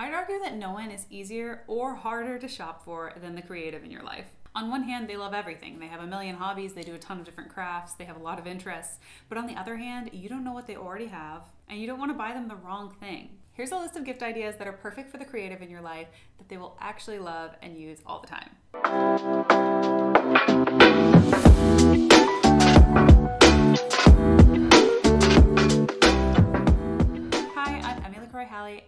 I'd argue that no one is easier or harder to shop for than the creative in your life. On one hand, they love everything. They have a million hobbies, they do a ton of different crafts, they have a lot of interests. But on the other hand, you don't know what they already have, and you don't want to buy them the wrong thing. Here's a list of gift ideas that are perfect for the creative in your life that they will actually love and use all the time.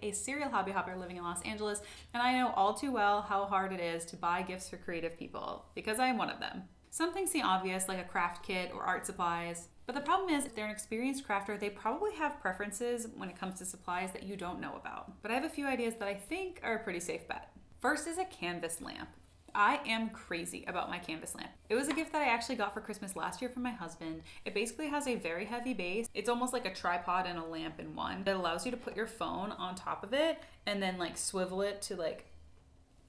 A serial hobby hopper living in Los Angeles, and I know all too well how hard it is to buy gifts for creative people, because I am one of them. Some things seem obvious, like a craft kit or art supplies, but the problem is if they're an experienced crafter, they probably have preferences when it comes to supplies that you don't know about. But I have a few ideas that I think are a pretty safe bet. First is a canvas lamp. I am crazy about my canvas lamp. It was a gift that I actually got for Christmas last year from my husband. It basically has a very heavy base. It's almost like a tripod and a lamp in one. It allows you to put your phone on top of it and then swivel it to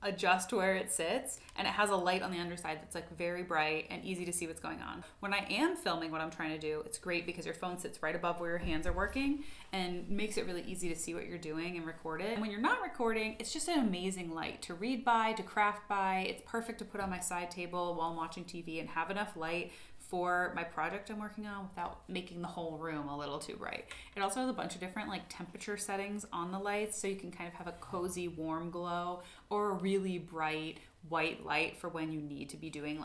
adjust where it sits, and it has a light on the underside that's very bright and easy to see what's going on. When I am filming what I'm trying to do, it's great because your phone sits right above where your hands are working and makes it really easy to see what you're doing and record it. And when you're not recording, it's just an amazing light to read by, to craft by. It's perfect to put on my side table while I'm watching TV and have enough light for my project I'm working on without making the whole room a little too bright. It also has a bunch of different temperature settings on the lights, so you can kind of have a cozy warm glow or a really bright white light for when you need to be doing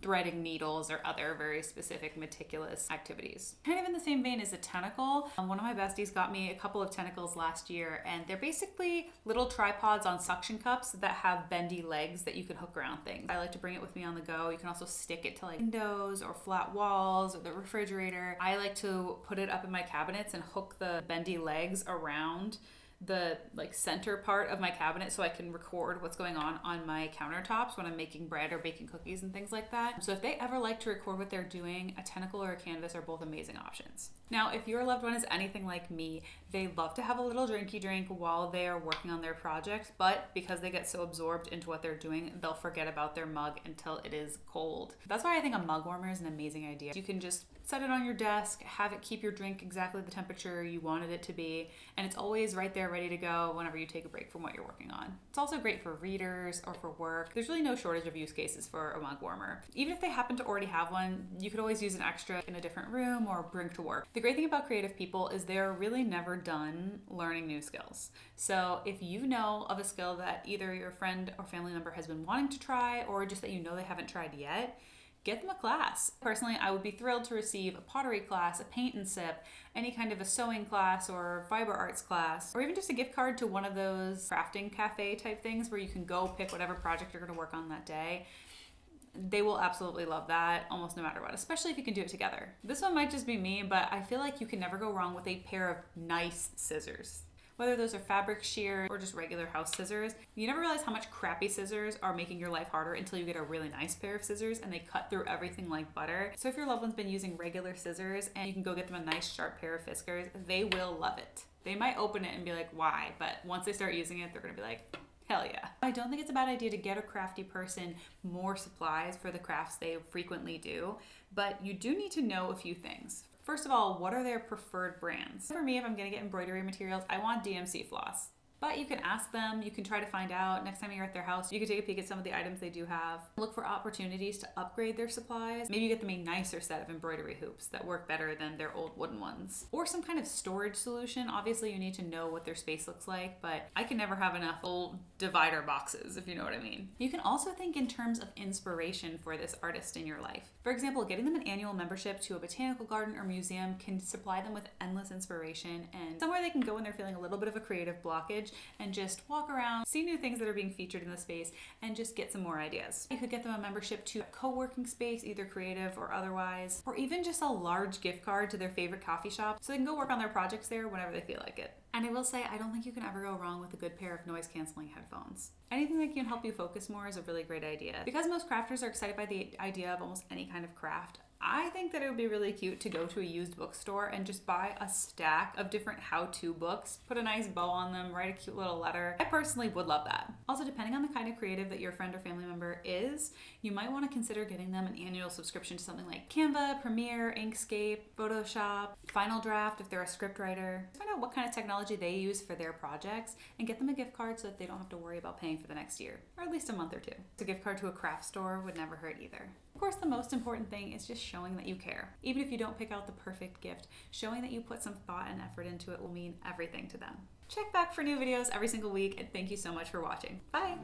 threading needles or other very specific meticulous activities. Kind of in the same vein as a Tenikle. One of my besties got me a couple of Tenikles last year, and they're basically little tripods on suction cups that have bendy legs that you can hook around things. I like to bring it with me on the go. You can also stick it to windows or flat walls or the refrigerator. I like to put it up in my cabinets and hook the bendy legs around the center part of my cabinet so I can record what's going on my countertops when I'm making bread or baking cookies and things like that. So if they ever like to record what they're doing, a Tenikle or a canvas are both amazing options. Now, if your loved one is anything like me, they love to have a little drinky drink while they are working on their project, but because they get so absorbed into what they're doing, they'll forget about their mug until it is cold. That's why I think a mug warmer is an amazing idea. You can just set it on your desk, have it keep your drink exactly the temperature you wanted it to be, and it's always right there ready to go whenever you take a break from what you're working on. It's also great for readers or for work. There's really no shortage of use cases for a mug warmer. Even if they happen to already have one, you could always use an extra in a different room or bring to work. The great thing about creative people is they're really never done learning new skills. So if you know of a skill that either your friend or family member has been wanting to try, or just that you know they haven't tried yet, get them a class. Personally, I would be thrilled to receive a pottery class, a paint and sip, any kind of a sewing class or fiber arts class, or even just a gift card to one of those crafting cafe type things where you can go pick whatever project you're going to work on that day. They will absolutely love that almost no matter what, especially if you can do it together. This one might just be me, but I feel like you can never go wrong with a pair of nice scissors. Whether those are fabric shears or just regular house scissors, you never realize how much crappy scissors are making your life harder until you get a really nice pair of scissors and they cut through everything like butter. So if your loved one's been using regular scissors and you can go get them a nice sharp pair of Fiskars, they will love it. They might open it and be like, why? But once they start using it, they're gonna be like, hell yeah. I don't think it's a bad idea to get a crafty person more supplies for the crafts they frequently do, but you do need to know a few things. First of all, what are their preferred brands? For me, if I'm gonna get embroidery materials, I want DMC floss. But you can ask them, you can try to find out. Next time you're at their house, you can take a peek at some of the items they do have. Look for opportunities to upgrade their supplies. Maybe you get them a nicer set of embroidery hoops that work better than their old wooden ones. Or some kind of storage solution. Obviously, you need to know what their space looks like, but I can never have enough old divider boxes, if you know what I mean. You can also think in terms of inspiration for this artist in your life. For example, getting them an annual membership to a botanical garden or museum can supply them with endless inspiration and somewhere they can go when they're feeling a little bit of a creative blockage and just walk around, see new things that are being featured in the space, and just get some more ideas. You could get them a membership to a co-working space, either creative or otherwise, or even just a large gift card to their favorite coffee shop so they can go work on their projects there whenever they feel like it. And I will say, I don't think you can ever go wrong with a good pair of noise-canceling headphones. Anything that can help you focus more is a really great idea. Because most crafters are excited by the idea of almost any kind of craft, I think that it would be really cute to go to a used bookstore and just buy a stack of different how-to books, put a nice bow on them, write a cute little letter. I personally would love that. Also, depending on the kind of creative that your friend or family member is, you might want to consider getting them an annual subscription to something like Canva, Premiere, Inkscape, Photoshop, Final Draft if they're a script writer. Find out what kind of technology they use for their projects and get them a gift card so that they don't have to worry about paying for the next year, or at least a month or two. A gift card to a craft store would never hurt either. Of course, the most important thing is just showing that you care. Even if you don't pick out the perfect gift, showing that you put some thought and effort into it will mean everything to them. Check back for new videos every single week, and thank you so much for watching. Bye!